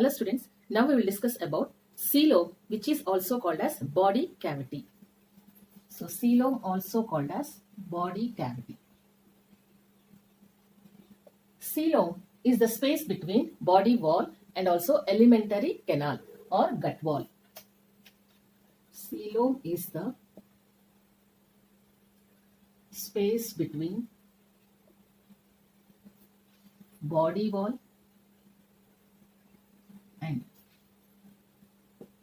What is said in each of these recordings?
Hello students, now we will discuss about coelom, which is also called as body cavity. So coelom also called as body cavity. Coelom is the space between body wall and also alimentary canal or gut wall. Coelom is the space between body wall and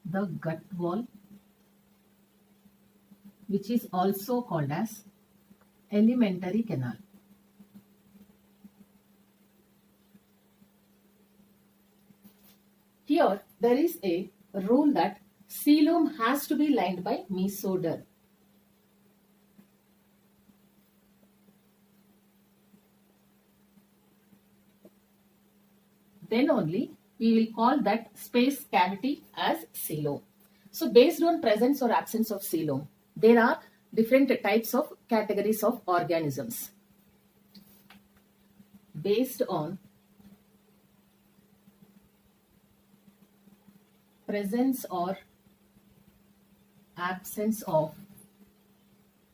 the gut wall, which is also called as alimentary canal. Here there is a rule that coelom has to be lined by mesoderm. Then only we will call that space cavity as coelom. So based on presence or absence of coelom, there are different types of categories of organisms. Based on presence or absence of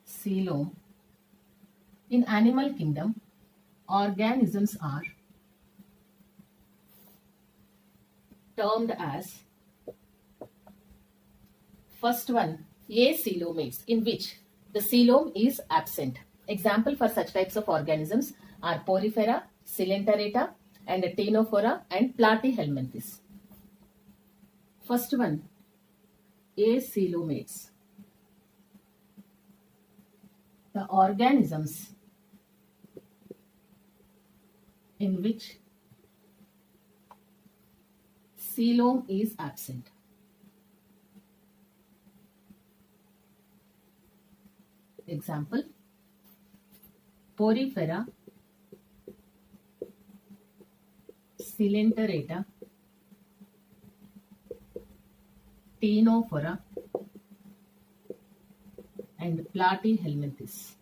coelom, in animal kingdom, organisms are termed as, first one, acoelomates, in which the coelom is absent. Example for such types of organisms are Porifera, Coelenterata, and Ctenophora and Platyhelminthes. First one, acoelomates. The organisms in which coelom is absent. Example, Porifera, Coelenterata, Ctenophora, and Platyhelminthes.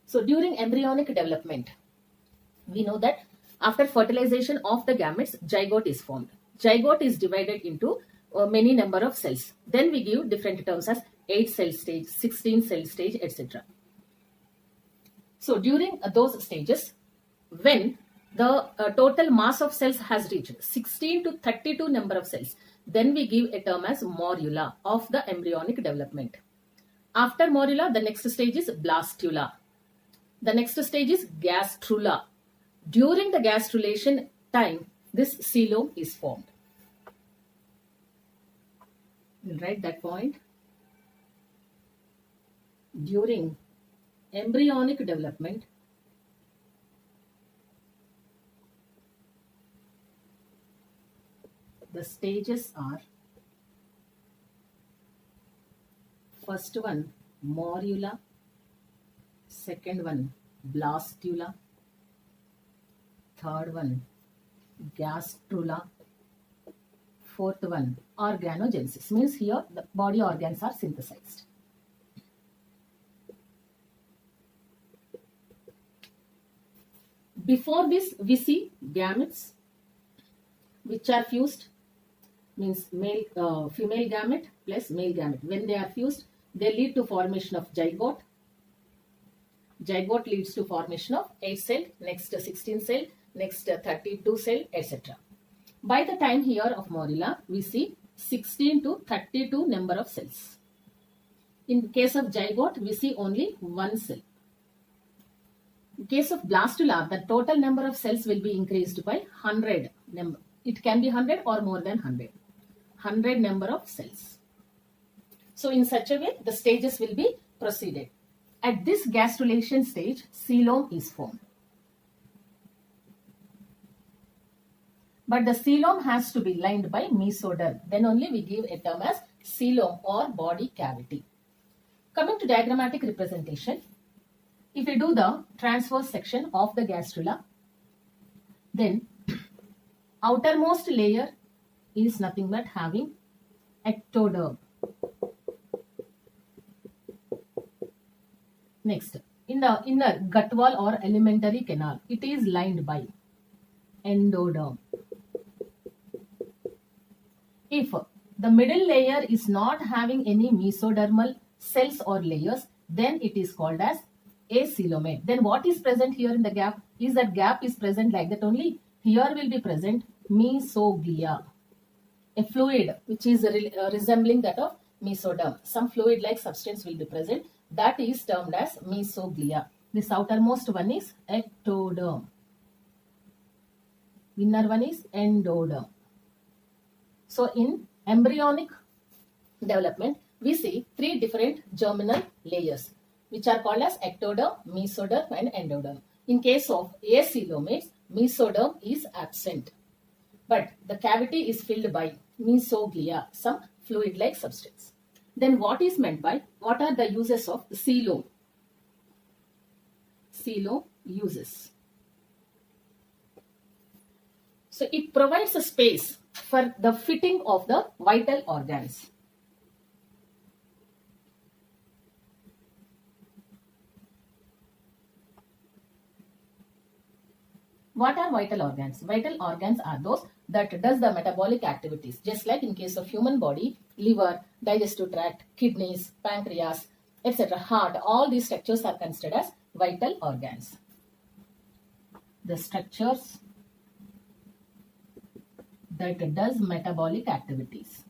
So during embryonic development, we know that after fertilization of the gametes, zygote is formed. Zygote is divided into many number of cells. Then we give different terms as 8 cell stage, 16 cell stage, etc. So during those stages, when the total mass of cells has reached 16 to 32 number of cells, then we give a term as morula of the embryonic development. After morula, the next stage is blastula. The next stage is gastrula. During the gastrulation time, this coelom is formed. We'll write that point. During embryonic development, the stages are, first one, morula, second one, blastula, third one, gastrula, fourth one, organogenesis. Means here the body organs are synthesized. Before this, we see gametes which are fused, means male, female gamete plus male gamete. When they are fused, they lead to formation of zygote. Zygote leads to formation of 8 cell, next 16 cell, next 32 cell, etc. By the time here of morula, we see 16 to 32 number of cells. In case of zygote, we see only 1 cell. In case of blastula, the total number of cells will be increased by 100 number. It can be 100 or more than 100. 100 number of cells. So in such a way, the stages will be proceeded. At this gastrulation stage, coelom is formed. But the coelom has to be lined by mesoderm. Then only we give a term as coelom or body cavity. Coming to diagrammatic representation, if we do the transverse section of the gastrula, then outermost layer is nothing but having ectoderm. Next, In the inner gut wall or alimentary canal, it is lined by endoderm. If the middle layer is not having any mesodermal cells or layers, then it is called as acelomate. Then what is present here in the gap? Is that gap is present like that only? Here will be present mesoglia, a fluid which is resembling that of mesoderm. Some fluid-like substance will be present. That is termed as mesoglia. This outermost one is ectoderm. Inner one is endoderm. So in embryonic development, we see three different germinal layers, which are called as ectoderm, mesoderm, and endoderm. In case of acoelomates, mesoderm is absent, but the cavity is filled by mesoglia, some fluid-like substance. Then what is meant by, what are the uses of coelom? Coelom uses. So it provides a space for the fitting of the vital organs. What are vital organs? Vital organs are those that does the metabolic activities, just like in case of human body, liver, digestive tract, kidneys, pancreas, etc., heart. All these structures are considered as vital organs. The structures that does metabolic activities.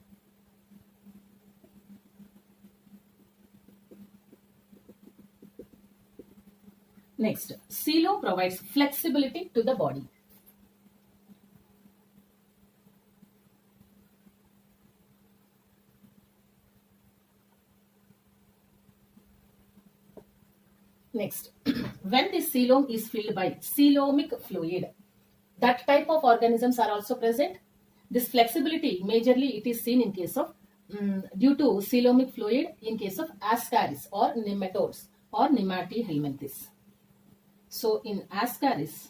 Next, coelom provides flexibility to the body. Next, when the coelom is filled by coelomic fluid, that type of organisms are also present. This flexibility, majorly it is seen in case of, due to coelomic fluid in case of ascaris or nematodes or nematihelminthes. So in ascaris,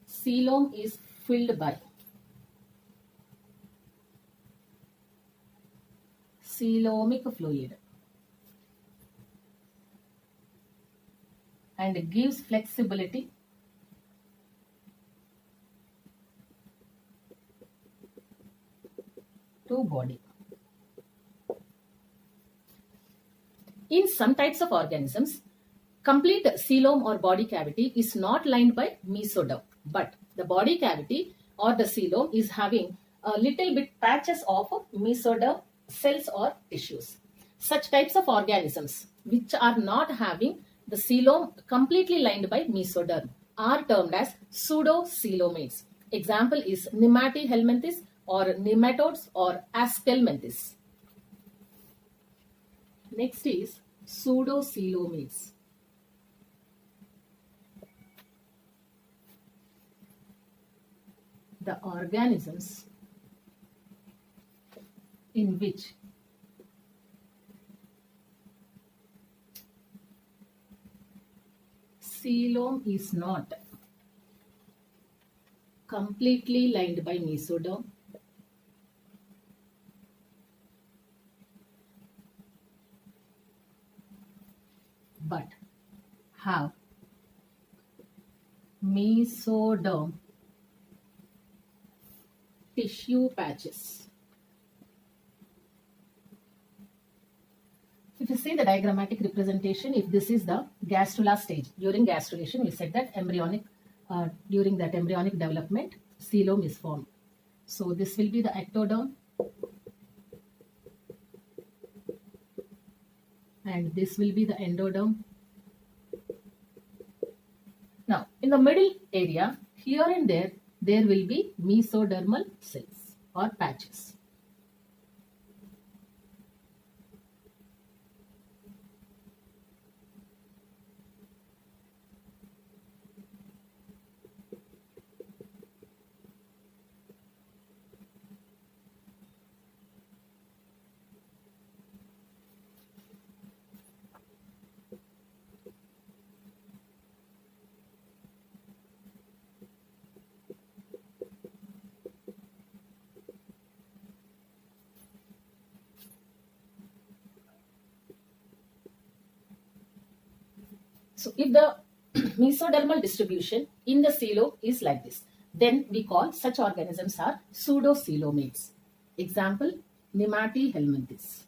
coelom is filled by coelomic fluid and gives flexibility to body. In some types of organisms, complete coelom or body cavity is not lined by mesoderm, but the body cavity or the coelom is having a little bit patches of mesoderm cells or tissues. Such types of organisms which are not having the coelom completely lined by mesoderm are termed as pseudocoelomates. Example is nematihelminthes or nematodes or askelminthes. Next is pseudocoelomates. The organisms in which coelom is not completely lined by mesoderm, but have mesoderm tissue patches. If you see the diagrammatic representation, if this is the gastrula stage, during gastrulation, we said that during that embryonic development, coelom is formed. So this will be the ectoderm, and this will be the endoderm. Now, in the middle area, here and there will be mesodermal cells or patches. So if the mesodermal distribution in the coelom is like this, then we call such organisms are pseudocoelomates. Example, Nematihelminthes.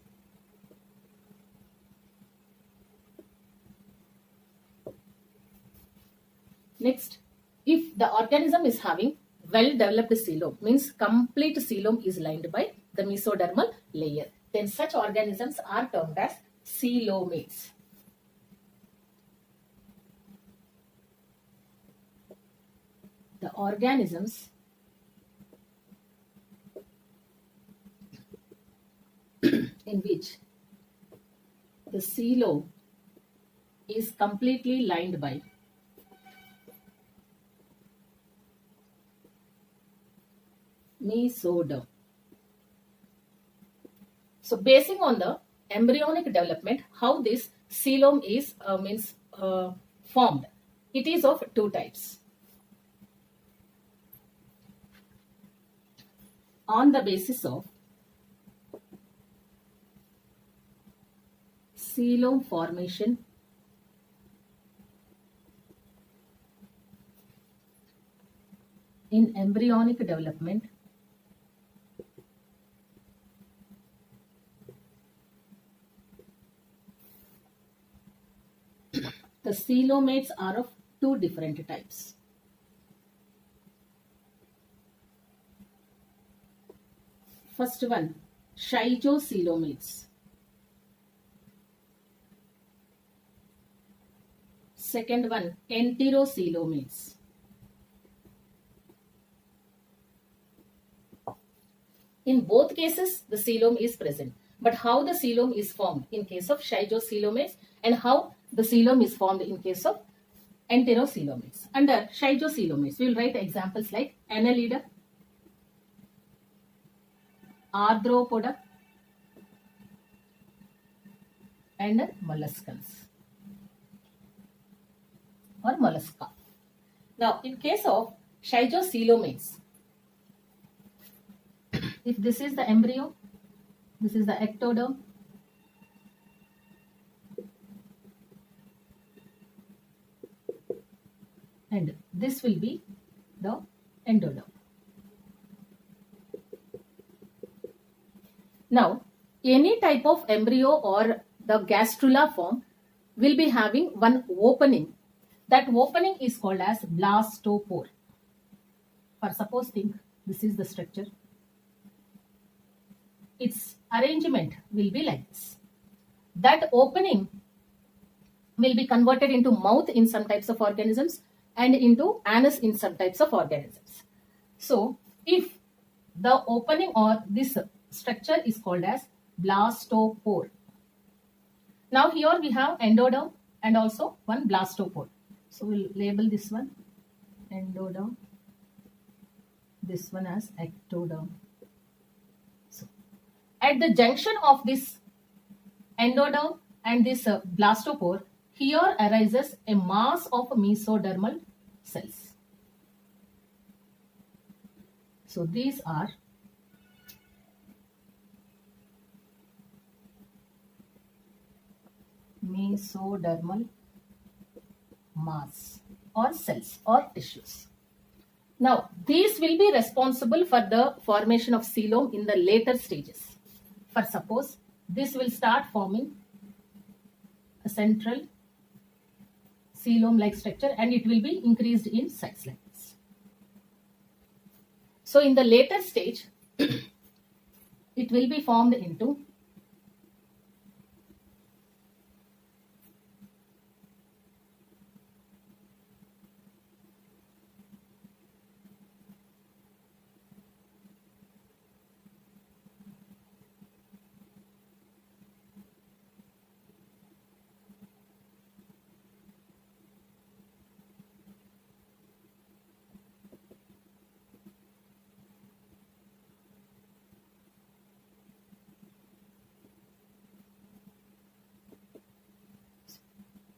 Next, if the organism is having well-developed coelom, means complete coelom is lined by the mesodermal layer, then such organisms are termed as coelomates. The organisms in which the coelom is completely lined by mesoderm. So basing on the embryonic development, how this coelom is formed, it is of two types. On the basis of coelom formation in embryonic development, the coelomates are of two different types. First one, schizocoelomates. Second one, enterocoelomates. In both cases, the coelom is present. But how the coelom is formed in case of schizocoelomates and how the coelom is formed in case of enterocoelomates. Under schizocoelomates, we will write examples like Annelida, Arthropoda, and molluscans or mollusca. Now, in case of schizocoelomates, if this is the embryo, this is the ectoderm, and this will be the endoderm. Now, any type of embryo or the gastrula form will be having one opening. That opening is called as blastopore. For suppose think this is the structure. Its arrangement will be like this. That opening will be converted into mouth in some types of organisms and into anus in some types of organisms. So, if the opening or this structure is called as blastopore. Now here we have endoderm and also one blastopore. So we'll label this one endoderm, this one as ectoderm. So at the junction of this endoderm and this blastopore, here arises a mass of mesodermal cells. So these are mesodermal mass or cells or tissues. Now, these will be responsible for the formation of coelom in the later stages. For suppose, this will start forming a central coelom-like structure and it will be increased in size like this. So, in the later stage, it will be formed into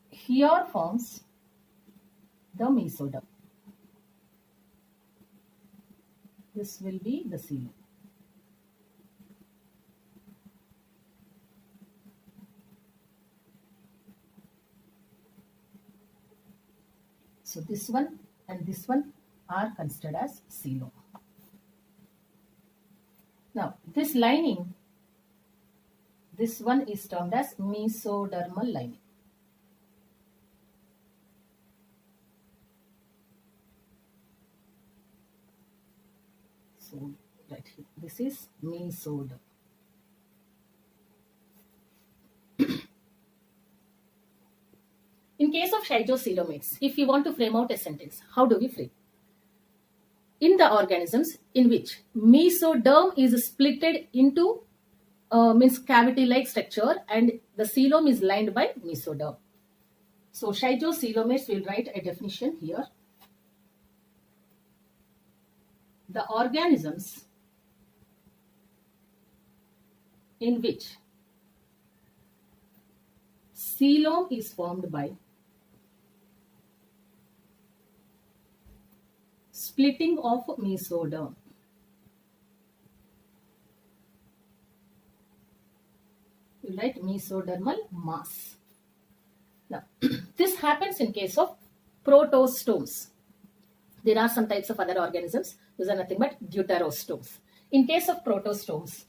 here forms the mesoderm. This will be the coelom. So this one and this one are considered as coelom. Now this lining, this one is termed as mesodermal lining. So right here, this is mesoderm. In case of schizocoelomates, if we want to frame out a sentence, how do we frame? In the organisms in which mesoderm is splitted into means cavity-like structure and the coelom is lined by mesoderm. So schizocoelomates, will write a definition here. The organisms in which coelom is formed by splitting of mesoderm. We write mesodermal mass. Now, this happens in case of protostomes. There are some types of other organisms. Those are nothing but deuterostomes. In case of protostomes,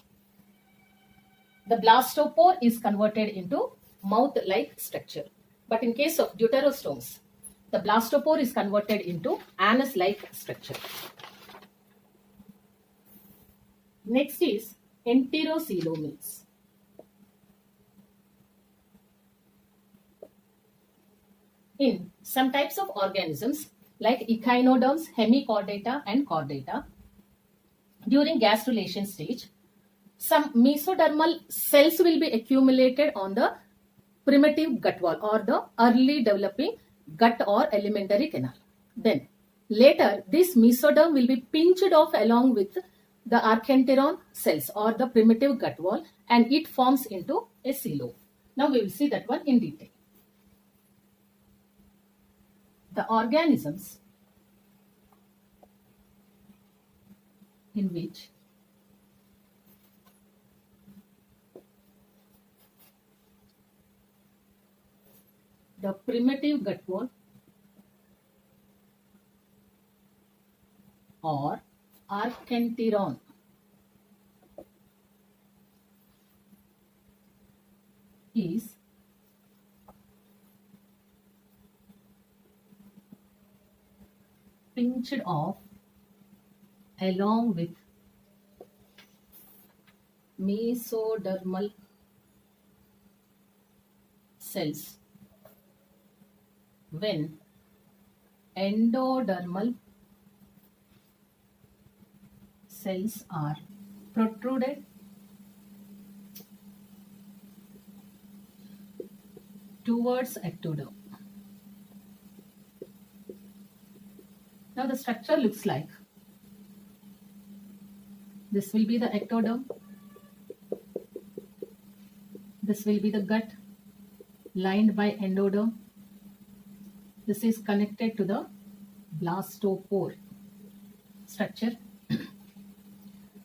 the blastopore is converted into mouth-like structure. But in case of deuterostomes, the blastopore is converted into anus-like structure. Next is enterocoelomates. In some types of organisms like echinoderms, hemichordata and chordata, during gastrulation stage, some mesodermal cells will be accumulated on the primitive gut wall or the early developing gut or alimentary canal. Then later this mesoderm will be pinched off along with the archenteron cells or the primitive gut wall and it forms into a coelom. Now we will see that one in detail. The organisms in which the primitive gut wall or archenteron is pinched off along with mesodermal cells when endodermal cells are protruded towards ectoderm. Now the structure looks like this will be the ectoderm, this will be the gut lined by endoderm, this is connected to the blastopore structure.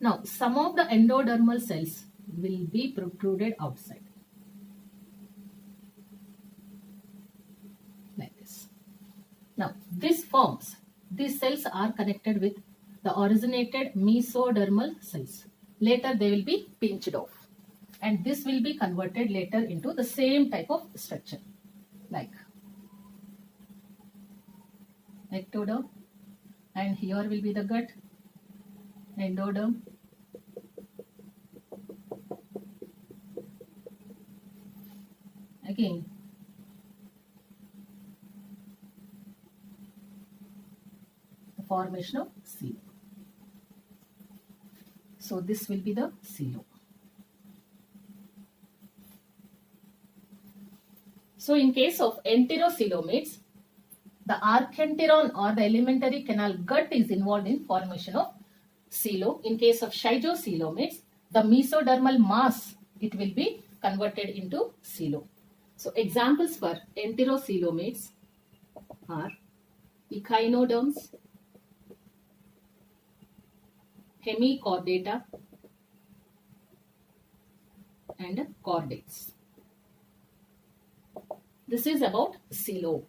Now some of the endodermal cells will be protruded outside like this. Now this forms, these cells are connected with the originated mesodermal cells. Later they will be pinched off and this will be converted later into the same type of structure like ectoderm, and here will be the gut, endoderm, again the formation of coelom. So this will be the coelom. So in case of enterocoelomates, the archenteron or the alimentary canal gut is involved in formation of coelom. In case of schizocoelomates, the mesodermal mass, it will be converted into coelom. So examples for enterocoelomates are echinoderms, hemichordata and chordates. This is about coelom.